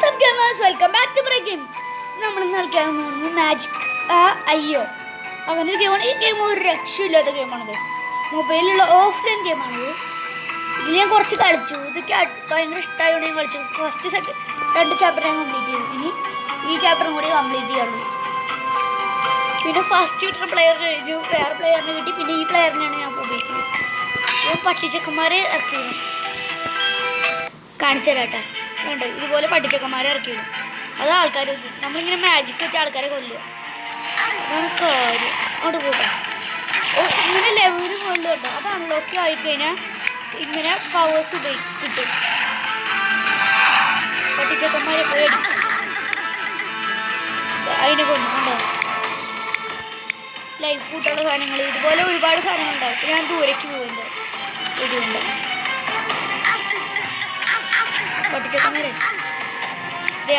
Welcome back to my game. നമ്മൾ കളിക്കാൻ പോകുന്നത് മാജിക് അയ്യോ അങ്ങനെ ഒരു ഗെയിമാണ്. ഈ ഗെയിം ഒരു രക്ഷയില്ലാത്ത ഗെയിമാണ് ഗൈസ്. മൊബൈലിലുള്ള ഓഫ്ലൈൻ ഗെയിമാണിത്. ഇത് ഞാൻ കുറച്ച് കളിച്ചു. ഇതൊക്കെ ഭയങ്കര ഇഷ്ടമായതുകൊണ്ട് ഞാൻ കളിച്ചു. ഫസ്റ്റ് രണ്ട് ചാപ്റ്റർ ഞാൻ കംപ്ലീറ്റ് ചെയ്തു. ഇനി ഈ ചാപ്റ്ററും കൂടി കംപ്ലീറ്റ് ചെയ്യാറുള്ളൂ. പിന്നെ ഫസ്റ്റ് കിട്ടുന്ന പ്ലെയർ കഴിഞ്ഞു, വേറെ പ്ലെയറിന് കിട്ടി. പിന്നെ ഈ പ്ലെയറിനെയാണ് ഞാൻ ഉപയോഗിക്കുന്നത്. ഇത് പട്ടിച്ചക്കന്മാരെ ഇറക്കിയത് കാണിച്ചു തരാട്ടെ. കണ്ടോ, ഇതുപോലെ പട്ടിച്ചക്കന്മാരെ ഇറക്കിയത്. അത് ആൾക്കാർ നമ്മളിങ്ങനെ മാജിക് വെച്ച് ആൾക്കാരെ കൊല്ലുക. അതാണ് കാര്യം. അങ്ങോട്ട് പോകാം. ഇങ്ങനെ ലെവല് കൊല്ലുക കേട്ടോ. അത് അൺലോക്ക് ആയിക്കഴിഞ്ഞാൽ ഇങ്ങനെ പവേഴ്സ് കിട്ടും. പട്ടിച്ചക്കന്മാരെ പോയി അതിനെ കൊല്ലും. കണ്ടോ, ലൈഫ് കൂട്ടുള്ള സാധനങ്ങൾ ഇതുപോലെ ഒരുപാട് സാധനങ്ങൾ ഉണ്ടാവും. ഞാൻ ദൂരേക്ക് പോകുന്നുണ്ട്. ഇടിയുണ്ട് പട്ടിച്ചക്കന്മാരെ.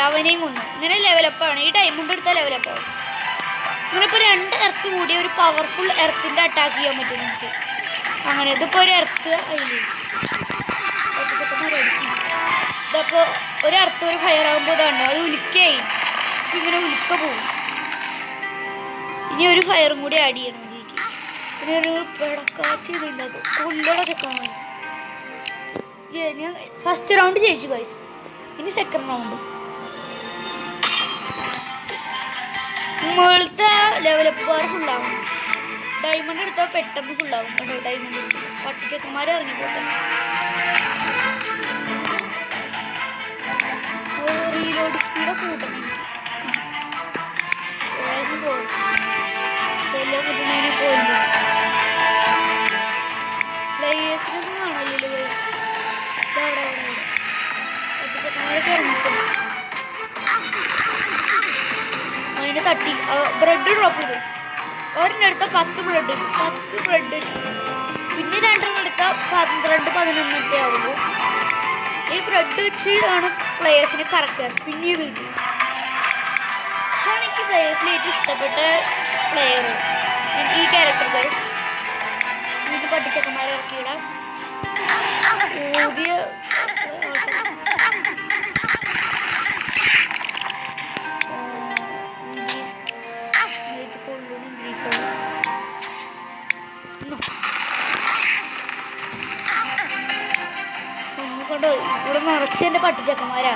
അവനെയും കൊന്നു. ഇങ്ങനെ ലെവലപ്പാണ്. ഈ ഡയമണ്ട് എടുത്താൽ ലെവലപ്പാവും. ഇങ്ങനെ ഇപ്പോൾ രണ്ട് എർത്ത് കൂടി ഒരു പവർഫുൾ എർത്തിൻ്റെ അറ്റാക്ക് ചെയ്യാൻ പറ്റും നമുക്ക്. അങ്ങനെ ഇതിപ്പോൾ ഒരു എർത്ത് അതിൽ പട്ടിച്ചക്കന്മാരെ അടിക്കും. ഇതപ്പോൾ ഒരു എർത്ത് ഒരു ഫയർ ആകുമ്പോൾ ഇതാണ് അത് ഉലിക്കായി ഇങ്ങനെ ഉലിക്ക പോകും. ഇനി ഒരു ഫയറും കൂടി ആഡ് ചെയ്യണം ഇതിലേക്ക്. പിന്നെ ഒരു പിടക്കാച്ചി ഇതുണ്ടാക്കും. കൊല്ലട ചെക്കന്മാർ. ഞാൻ ഫസ്റ്റ് റൗണ്ട് ജയിച്ചു ഗൈസ്. ഇനി സെക്കൻഡ് റൗണ്ട്. മുകളിലത്തെ ലെവലപ്പ് ഫുള്ളാവും. ഡയമണ്ട് എടുത്താൽ പെട്ടെന്ന് ഫുള്ളാവും. കേട്ടോ, ഡയമണ്ട് എടുത്തു പട്ടിച്ചക്കന്മാരെ ഇറങ്ങിപ്പോട്ടെ. റീലോഡ് സ്പീഡ് കൂട്ടണം എനിക്ക്. പോകും എല്ലാം കിട്ടുന്നതിനെ പോയില്ല. പ്ലേയേഴ്സിനൊന്നും കാണാനില്ലല്ലോ ഗൈസ്. പട്ടിച്ചക്കന്മാരൊക്കെ ഇറങ്ങിക്കുന്നു. അതിനെ തട്ടി ബ്രെഡ് ഡ്രോപ്പ് ചെയ്തു. ഒരെണ്ണം എടുത്താൽ 10 ബ്രെഡ് പിന്നെ രണ്ടെണ്ണം എടുത്താൽ 12 11 ആവുള്ളൂ. ഈ ബ്രെഡ് വെച്ച് ആണ് പ്ലേയേഴ്സിനെ കറക്റ്റ് സ്പിൻ ചെയ്ത് കിട്ടും. ഇതാണ് എനിക്ക് പ്ലേയേഴ്സിൽ ഏറ്റവും ഇഷ്ടപ്പെട്ട പ്ലെയർ. എനിക്ക് ഈ ക്യാരക്ടർ ഗൈസ്. വീണ്ടും പട്ടിച്ചക്കന്മാരെ ഇറക്കിയിടാം. പുതിയ കൊണ്ടോ ഇവിടെ നിറച്ച് എൻ്റെ പട്ടിച്ചക്കന്മാരാ.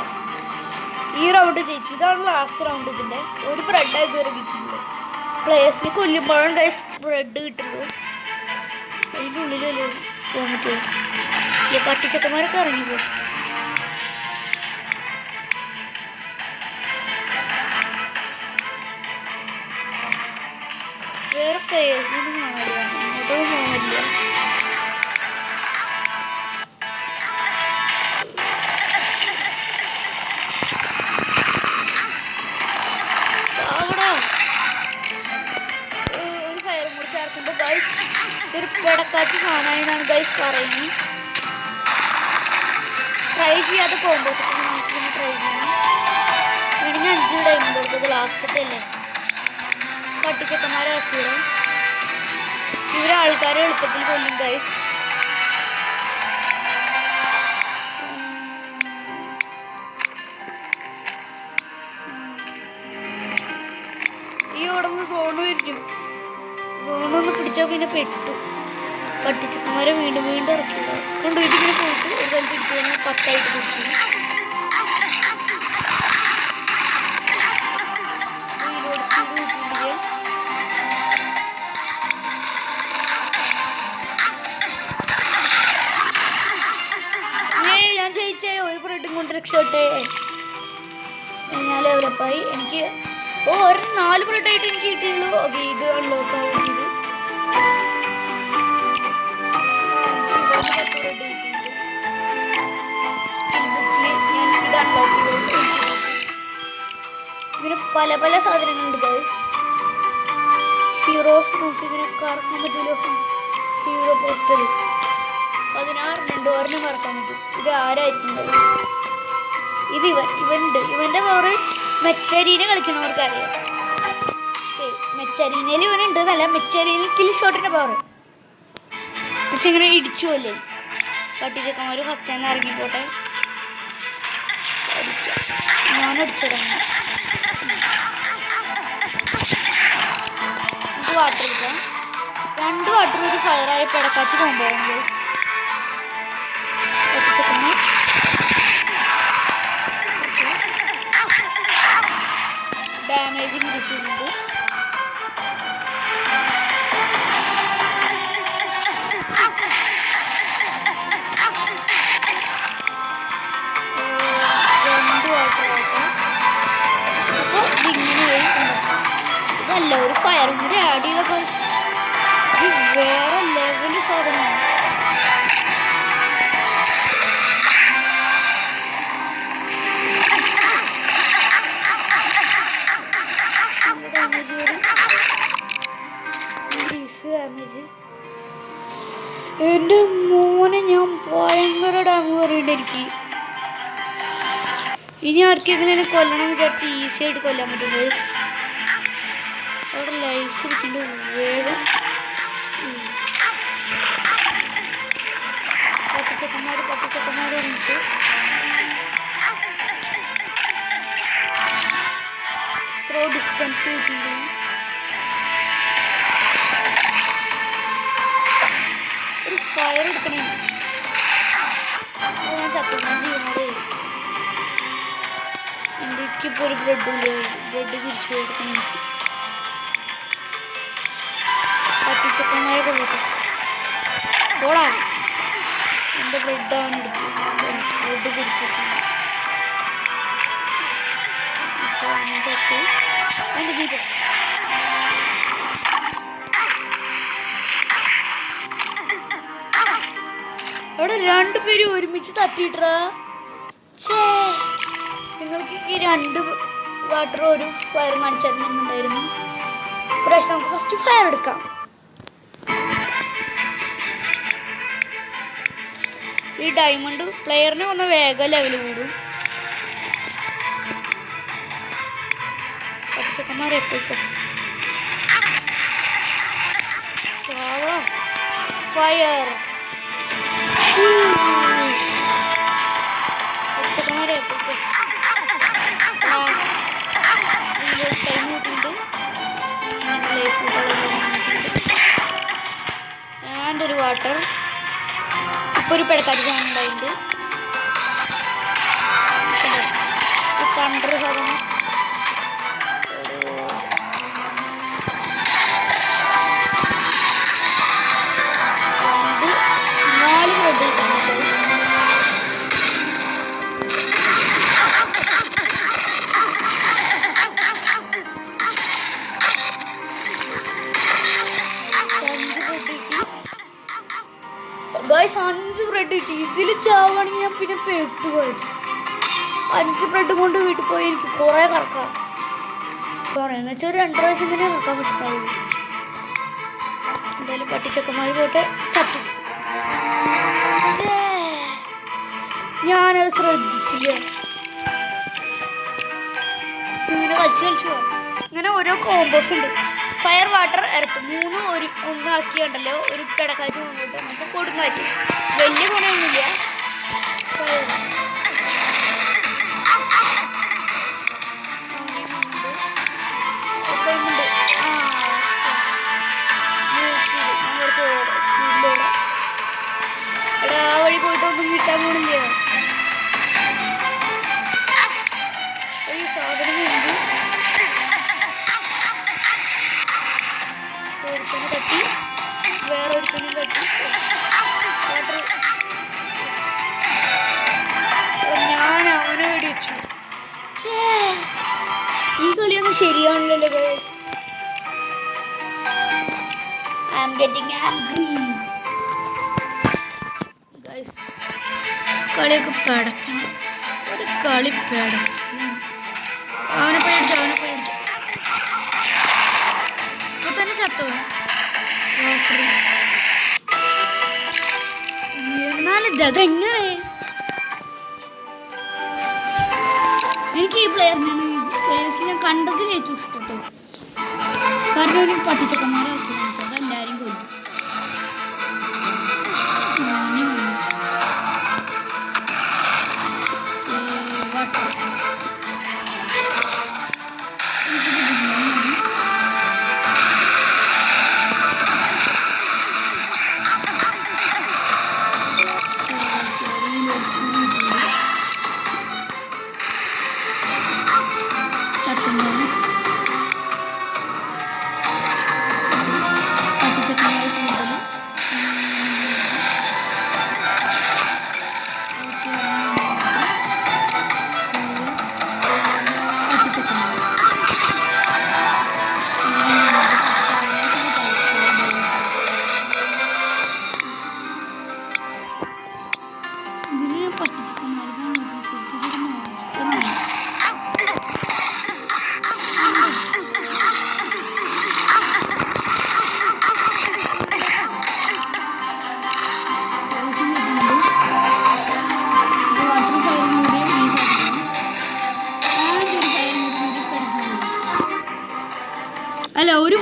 ഈ റൗണ്ട് ജയിച്ചു. ഇതാണ് ലാസ്റ്റ് റൗണ്ട്. ഇതിൻ്റെ ഒരു ബ്രെഡാണ് ഇതുവരെ കിട്ടുന്നത്. പ്ലേയേഴ്സിനെ കൊല്ലുമ്പോഴാണ് ഗൈസ് ബ്രെഡ് കിട്ടുമ്പോൾ. അതിൻ്റെ ഉള്ളിലല്ലേ പോകാൻ പറ്റുമോ? ഈ പട്ടിച്ചക്കന്മാരൊക്കെ ഇറങ്ങിപ്പോകും. വേറെ പ്ലേയേഴ്സിനൊന്നും കാണില്ല. അങ്ങോട്ടും പോകുന്നില്ല. ഇതൊരു പിടക്കാച്ചി സാധനമാണെന്നാണ് ഗൈസ് പറയുന്നത്. ട്രൈ ചെയ്യാതെ പോകുമ്പോൾ നമുക്കിങ്ങനെ ട്രൈ ചെയ്യണം. വേണമെങ്കിൽ 5 ഡയമണ്ട് കൊടുത്തത് ലാസ്റ്റത്തെ അല്ലേ. പട്ടിച്ചക്കന്മാരെ ഇറക്കിയിടും. ഇവരെ ആൾക്കാരെ എളുപ്പത്തിൽ കൊല്ലും ഗൈസ്. ഈ ഓടുന്ന സോണ് വരും. സോണൊന്ന് പിടിച്ചാൽ പിന്നെ പെട്ടു. പട്ടിച്ചക്കന്മാരെ വീണ്ടും വീണ്ടും ഇറക്കില്ല. കണ്ടു, ഇതിങ്ങനെ പോയിട്ട് ഒരു സ്ഥലത്ത് പിടിച്ചു കഴിഞ്ഞാൽ 10 പിടിച്ചു. റീലോഡ് സ്പീഡ് കിട്ടിയിട്ടില്ല. ഞാൻ ജയിച്ചേ. ഒരു ബ്രെഡും കൊണ്ട് രക്ഷപ്പെട്ടെ. ഞാൻ ലെവലപ്പായി. എനിക്ക് ഒരു 4 ബ്രെഡായിട്ട് എനിക്ക് കിട്ടിയുള്ളൂ. ഓക്കെ, ഇത് അൺലോക്ക് ആവുകയും ചെയ്തു. ഇങ്ങനെ പല പല സാധനങ്ങളുണ്ട് ഗൈസ്. ഹീറോസ് നമുക്ക് ഇങ്ങനെ കറക്കാൻ പറ്റുമല്ലോ. ഹീറോ പോർട്ടൽ 16 ഒരെണ്ണം കറക്കാൻ പറ്റും. ഇത് ആരായിരിക്കും ഗൈസ്? ഇത് ഇവൻ്റെ പവർ മെച്ചരീനെ കളിക്കണവർക്ക് അറിയാം. മെച്ചരീനയിൽ ഇവനുണ്ട്. നല്ല മെച്ചരീനിൽ കിൽ ഷോട്ടിൻ്റെ പവർ ഇങ്ങനെ ഇടിച്ചു അല്ലേ. പട്ടിച്ചക്കന്മാർ ഫസ്റ്റ് തന്നെ ഇറങ്ങിപ്പോട്ടെ. ഞാനടിച്ചിറങ്ങി. നമുക്ക് വാട്ടർ എടുക്കാം. 2 വാട്ടർ ഒരു ഫയറായി പിടക്കാച്ച് കൊണ്ടുപോകുന്നത് എത്തിച്ചേക്കുന്നു. ഡാമേജ് ഇൻക്രീസ് ചെയ്യുന്നുണ്ട്. ഇതല്ല ഒരു ഫയറും കൂടി ആഡ് ചെയ്തപ്പോൾ ഇത് വേറെ ലെവൽ സാധനമാണ്. ഡാമേജ് എൻ്റെ മോനെ ഞാൻ ഭയങ്കര ഡാമേജ് പറയുന്നുണ്ട് എനിക്ക്. ഇനി ആർക്കെങ്കിലും എന്നെ കൊല്ലണം വിചാരിച്ച് ഈസി ആയിട്ട് കൊല്ലാൻ പറ്റുന്നത്. അവിടെ ലൈഫ് ഇരിക്കുന്നുണ്ട്. വേഗം പട്ടിച്ചക്കന്മാർ വന്നിട്ട് ഇത്ര ഡിസ്റ്റൻസ് കിട്ടില്ല. ഒരു ഫയർ എടുക്കണേ. ഞാൻ ചത്തുക്കാൻ ചെയ്യുന്നത് എനിക്കിപ്പോൾ ഒരു ബ്രെഡില്ല. ബ്രെഡ് തിരിച്ചു പോയെടുക്കണം എനിക്ക്. പട്ടിച്ചക്കന്മാരൊക്കെ പോട്ടെ പോടാ. എൻ്റെ ബ്രെഡാണ് എടുത്തു. ബ്രെഡ് തിരിച്ചു വെക്കണം. എൻ്റെ വീട് അവിടെ 2 പേര് ഒരുമിച്ച് തട്ടിയിട്ടാ. നിങ്ങൾക്ക് ഈ 2 വാട്ടർ ഒരു ഫയർ കാണിച്ചിട്ടുണ്ടായിരുന്നു. പ്രാവശ്യം നമുക്ക് ഫസ്റ്റ് ഫയർ എടുക്കാം. ഈ ഡയമണ്ട് പ്ലെയറിന് വന്ന വേഗം ലെവൽ കൂടും. പച്ചക്കന്മാരെ എപ്പോഴും ഫയർ പച്ചക്കന്മാരെ എപ്പോഴും ടൈം കൂട്ടിയിട്ട് ആൻഡ് ഒരു വാട്ടർ. ഇപ്പോൾ ഒരു പിടക്കാറ്റ് കാണുന്നുണ്ടായിട്ട് തണ്ടർ സാധനം. ഗൈസ് 5 ബ്രെഡ് കിട്ടി. ഇതിൽ ചാവാണെങ്കിൽ ഞാൻ പിന്നെ പെട്ടു. ഗൈസ് 5 ബ്രെഡ് കൊണ്ട് വീട്ടിൽ പോയി എനിക്ക് കുറേ കറക്കാം. പറയുന്നത് വെച്ചാൽ 2 പ്രാവശ്യം തന്നെ കറക്കാൻ പറ്റുന്നുള്ളൂ. എന്തായാലും പട്ടിച്ചക്കന്മാർ പോട്ടെ. ചത്തു. ഞാനത് ശ്രദ്ധിച്ചില്ല. ഇങ്ങനെ കളിച്ചു ഇങ്ങനെ ഓരോ കോമ്പോസ് ഉണ്ട്. Fire water earth 3 ഒന്നാക്കിയുണ്ടല്ലോ. ഒരു കിടക്കാച്ച് കൊണ്ടിട്ട് നമുക്ക് കൊടുങ്ങാറ്റ് വലിയ ഗുണമൊന്നുമില്ല. ഫയർ എടാ ആ വഴി പോയിട്ടൊന്നും കിട്ടാൻ പോണില്ല. ഈ സാധനം ഉണ്ട്. ഒരുത്തനെ തട്ടി വേറെ ഒരുത്തനെയും തട്ടി. ഞാൻ അവനെ വേടി വെച്ചു. ഈ കളിയൊന്നും ശരിയാണല്ലോ. I am getting angry. Guys കളിയൊക്കെ പടക്കണം. ഒരു കളി പടച്ചു. അവനെ പേടിച്ചു. ഇപ്പൊ തന്നെ ചത്തോ. എന്നാലും അതെങ്ങനെ? എനിക്ക് ഈ പ്ലെയറിനാണ് ഞാൻ കണ്ടതിൽ ഏറ്റവും ഇഷ്ടപ്പെട്ടു. കാരണം ഒരു പട്ടിച്ചക്കന്മാരെ അതെല്ലാരും കൊല്ലും.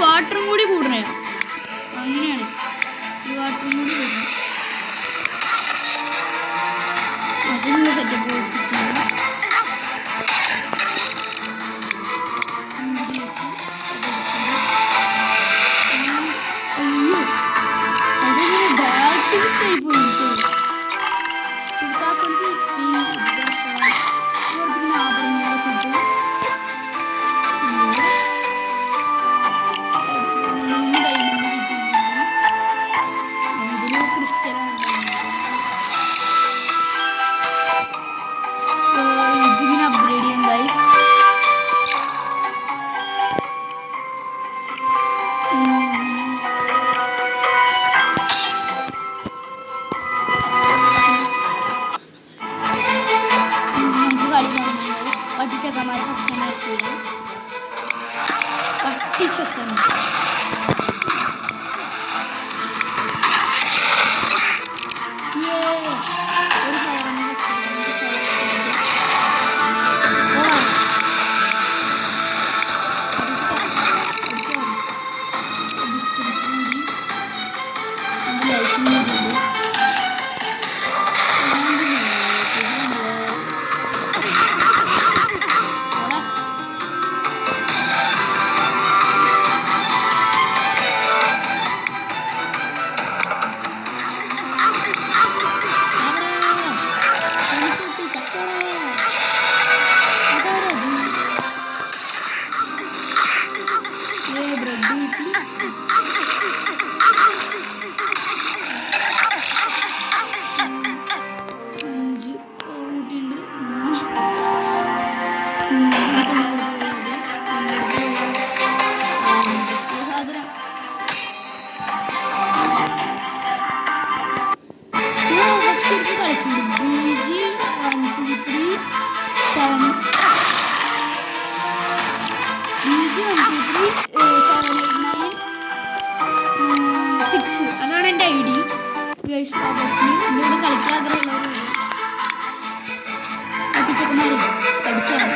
വാട്ടറും കൂടി കൂടണേ. അങ്ങനെയാണ് ഈ വാട്ടറും കൂടി കൂടണം. അതിനുള്ള സെറ്റപ്പ് അതാണ് എൻ്റെ ഐ ഡി. എന്നോട് കളിക്കാൻ ആഗ്രഹമുള്ളവർ ചെക്കന്മാരെ കടിച്ചാണ്.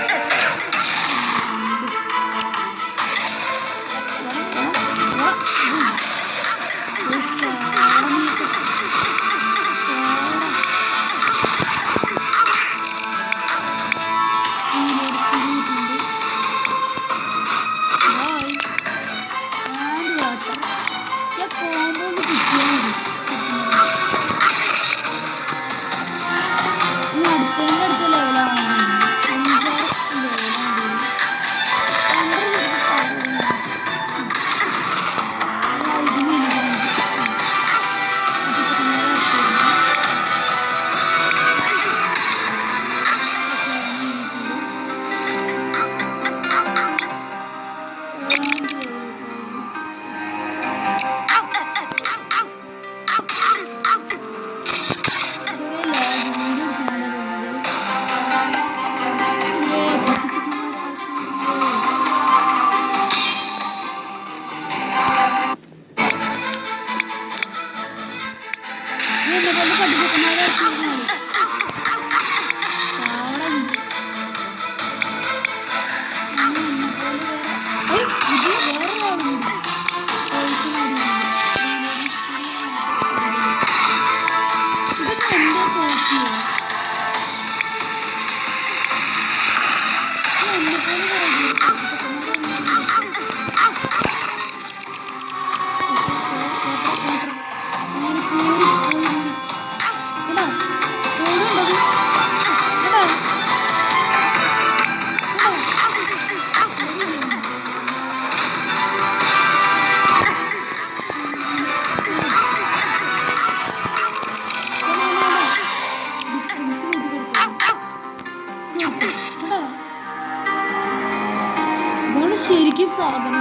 ശരിക്കും സാധനം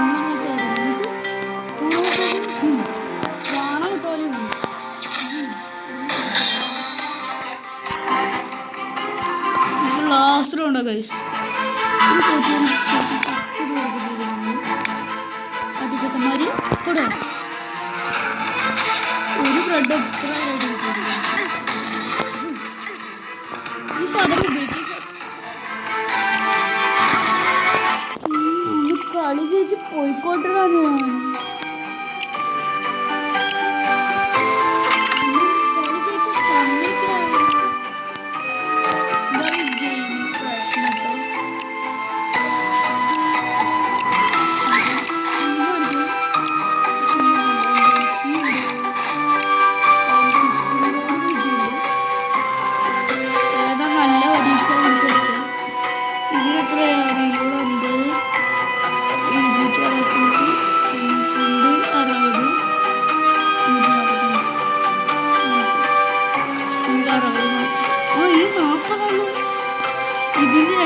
ലാസ്റ്ററുണ്ടോ ഗൈസ്? അടിച്ചക്കന്മാര് കൂടെ ഒരു ബ്രെഡ് എത്ര ഈ സാധനം കളി ചേച്ചി പോയിക്കോട്ടെ.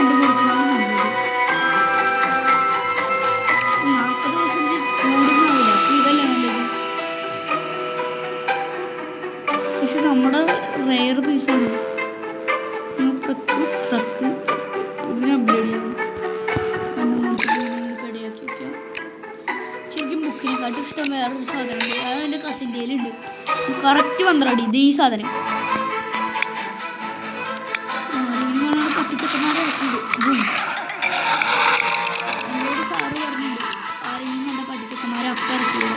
വീണ്ടും കൊടുക്കണം. 40 ദിവസം കൂടുന്നാവില്ല. അപ്പൊ ഇതല്ലേ നല്ലത്. പക്ഷെ നമ്മുടെ റെയർ പീസാണ്. ഇതിനെ അപ്ഗ്രേഡ് ചെയ്യാം. കടിയാക്കി വെക്കാം. ശരിക്കും ബുക്കിനെക്കാട്ടും ഇഷ്ടം വേറൊരു സാധനമുണ്ട്. അത് എൻ്റെ കസിൻ്റെ കയ്യിലുണ്ട്. കറക്റ്റ് 12 അടി. ഇത് ഈ സാധനം പട്ടിച്ചക്കന്മാരെ ഇറക്കിയിട്ടുണ്ട്. എന്നോട് സാറ് പറഞ്ഞിട്ടുണ്ട് ആരെങ്കിലും എൻ്റെ പട്ടിച്ചക്കന്മാരെ അപ്പം ഇറക്കിയില്ല.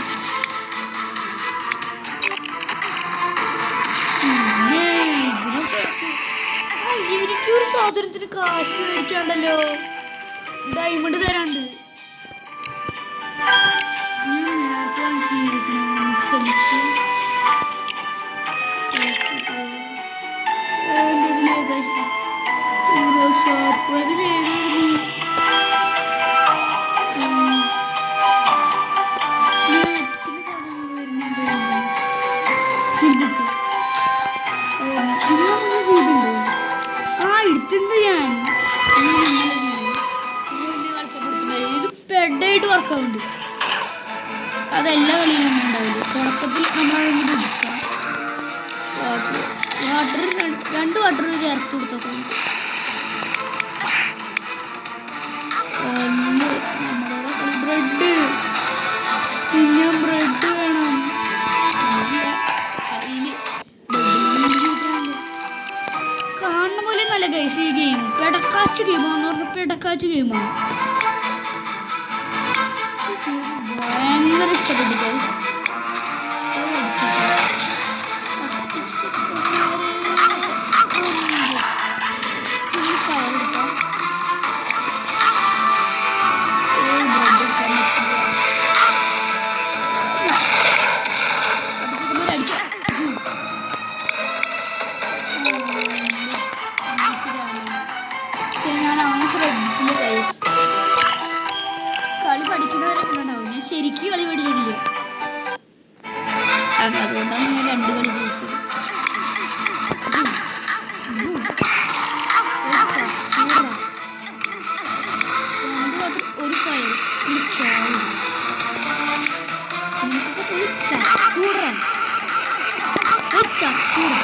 എനിക്കൊരു സാധനത്തിന് കാശ് മേടിക്കാണ്ടല്ലോ. ഡയമണ്ട് തരാണ്ട്. ഞാൻ നേരത്തെ ഷോപ്പ് അതിലേതായിരുന്നു? എടുത്തിട്ടുണ്ട് ഞാൻ. ഇത് പെഡായിട്ട് വർക്കാവുന്നുണ്ട്. അതെല്ലാ കളിയിലും ഉണ്ടാവില്ല. തുടക്കത്തിൽ നമ്മളതൊന്നും എടുക്കാം. വാട്ടർ 2 വാട്ടർ ഒരു ഇറക്കി കൊടുത്തൊക്കെ ബ്രെഡ്. പിന്നെ ബ്രെഡ് വേണം. കാണുന്ന പോലെ നല്ല ഗൈസ്. ഈ ഗെയിം പെടക്കാച്ച് ഗെയിമാന്ന് പറഞ്ഞ പെടക്കാച്ച് ഗെയിമാണ്. ഭയങ്കര ഇഷ്ടപ്പെട്ടു ഗൈസ്. ശരിക്കും കളി പഠിച്ചിട്ടില്ല. അതുകൊണ്ടാണ് ഞാൻ 2 കളി ജയിച്ചത്. ഒരു ഫയർ ചക്കൂറ.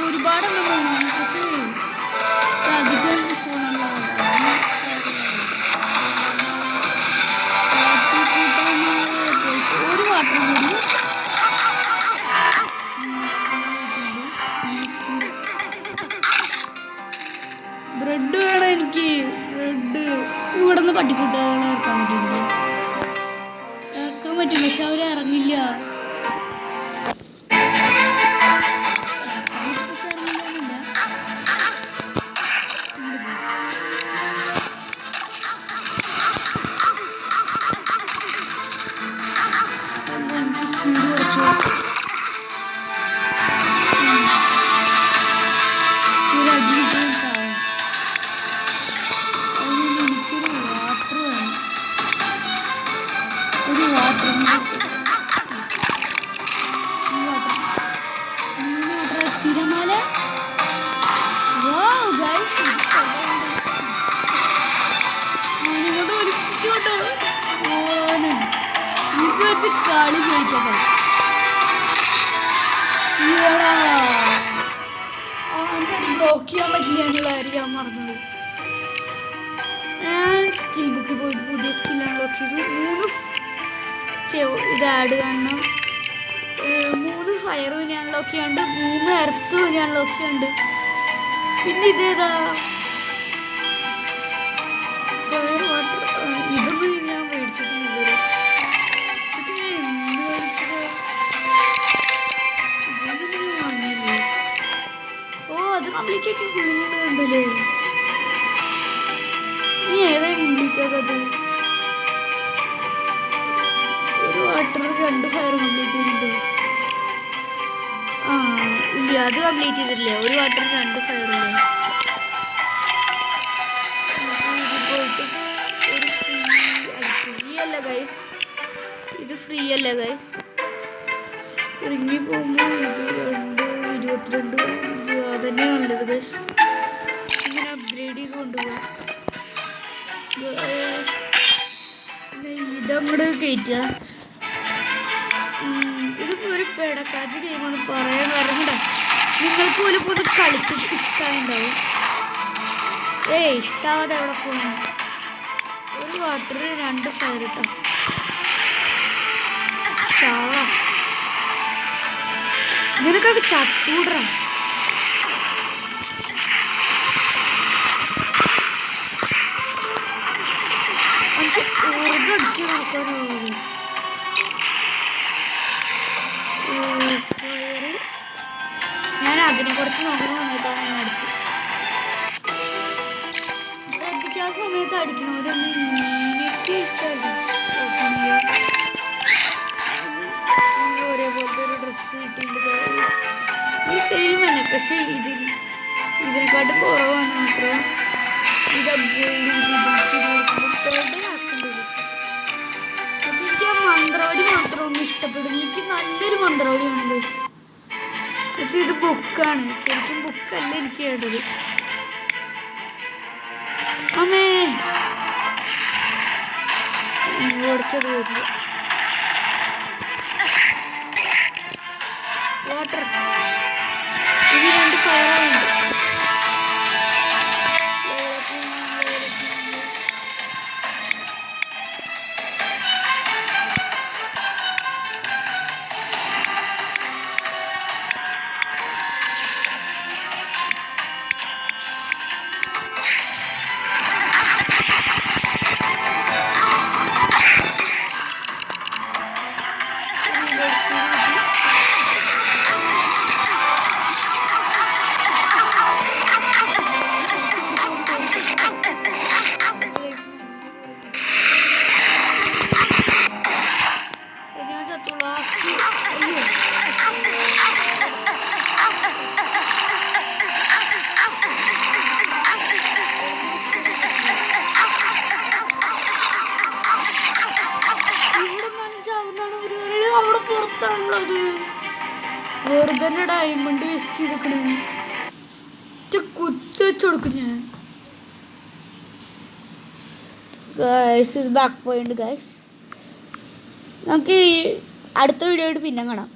ഒരുപാടൊന്നും വേണം. പക്ഷേ അധികം ഒരു വാട്ടർ കൂടി. ബ്രെഡ് വേണം എനിക്ക്. ബ്രെഡ് ഇവിടെ നിന്ന് പട്ടിക്കൂട്ടുകളെ ഇറക്കാൻ പറ്റില്ല. ഇറക്കാൻ പറ്റും പക്ഷെ അവർ ഇറങ്ങില്ല. തിരമാല ഇത് വെച്ച് കളി ജയിക്കട്ടെ. ബ്ലോക്ക് ചെയ്യാൻ പറ്റില്ല എന്നുള്ള കാര്യം ഞാൻ മറന്നത്. ഞാൻ സ്കിൽ ബുക്കിൽ പോയിട്ട് പുതിയ സ്കിൽ അൺലോക്ക് ചെയ്തു. 3 ഇത് ആഡ് കാണണം. 3 ഫയറും ഇനി അൺലോക്ക് ചെയ്യാണ്ട്, 3 എർത്തും ഇനി അൺലോക്ക് ചെയ്യാണ്ട്. പിന്നെ ഇതേതാ ഫയർ വാട്ടർ. ഇതൊന്നും ഞാൻ മേടിച്ചിട്ടില്ല ഇതുവരെ. ഇത് ഞാൻ എന്ത് മേടിച്ചത്? ഇതൊന്നും ഞാൻ വാങ്ങിയില്ലേ. ഓ അത് കംപ്ലീറ്റ് ആക്കി ഫുള്ള് ഉണ്ടല്ലേ. നീ ഏതാ കംപ്ലീറ്റ് ആക്കത്? ഒരു വാട്ടർ 2 ഫയർ കംപ്ലീറ്റ് ചെയ്തിട്ടുണ്ടോ? ആ ഇല്ല അത് കംപ്ലീറ്റ് ചെയ്തിട്ടില്ലേ. ഒരു വാട്ടർ 2 ഫയറില്ലേ. അല്ല ഗൈസ്, ഇത് ഫ്രീ അല്ല ഗൈസ്. ഇറങ്ങി പോകുമ്പോൾ ഇത് 22 ഇത് അതന്നെ നല്ലത് ഗൈസ്. ഇങ്ങനെ അപ്ഗ്രേഡ് ചെയ്ത് കൊണ്ടുപോകാം. ഇതങ്ങോട്ട് കയറ്റുക. ഇതിപ്പോൾ ഒരു പെടക്കാറ്റ് ഗെയിമാണ് പറയാൻ വരണ്ട. നിങ്ങൾക്ക് പോലും ഇപ്പോൾ ഇത് കളിച്ചിട്ട് ഇഷ്ടമായിട്ടുണ്ടാവും. ഇഷ്ടാവാതെ എവിടെ പോകണം. ഒരു വാട്ടറിൽ 2 ഫയർ ഇട്ടാ ചാവ. നിനക്കൊക്കെ ചത്തൂടറ. ഊർഗടിച്ച് നടക്കാനോ ഞാൻ അതിനെ കുറച്ച് നോക്കുന്ന സമയത്താണ് ഞാൻ അടിച്ചത്. ശ്രദ്ധിക്കാ സമയത്ത് അടിക്കണവരൊന്നും എനിക്ക് ഇഷ്ടമല്ല. ഒരേപോലത്തെ ഒരു ഡ്രസ്സ് കിട്ടിയിട്ടുണ്ട്. ഈ സെയിം തന്നെ, പക്ഷെ ഇതിനെക്കാട്ടും കുറവാണ് മാത്രം. ഇത് അപ്ഗ്രേഡ് എനിക്ക് ആ മന്ത്രവടി മാത്രം ഒന്നും ഇഷ്ടപ്പെടുന്നു. എനിക്ക് നല്ലൊരു മന്ത്രവടിയാണത്. പക്ഷെ ഇത് ബുക്കാണ്, ശരിക്കും ബുക്കല്ല എനിക്ക് കേട്ടത്. അമ്മേ ഓടിക്കത് വരില്ല. വാട്ടർ ഇനി 2 ഫയറുണ്ട്. അവിടെ പുറത്താണുള്ളത്. വെറുതെ ഡയമണ്ട് വേസ്റ്റ് ചെയ്തേക്കണേ. കുത്തി വെച്ച് കൊടുക്കും ഞാൻ. ഗൈസ് ഇത് ബാക്ക് പോയിന്റ് ഗൈസ്. നമുക്ക് അടുത്ത വീഡിയോ ആയിട്ട് പിന്നെ കാണാം.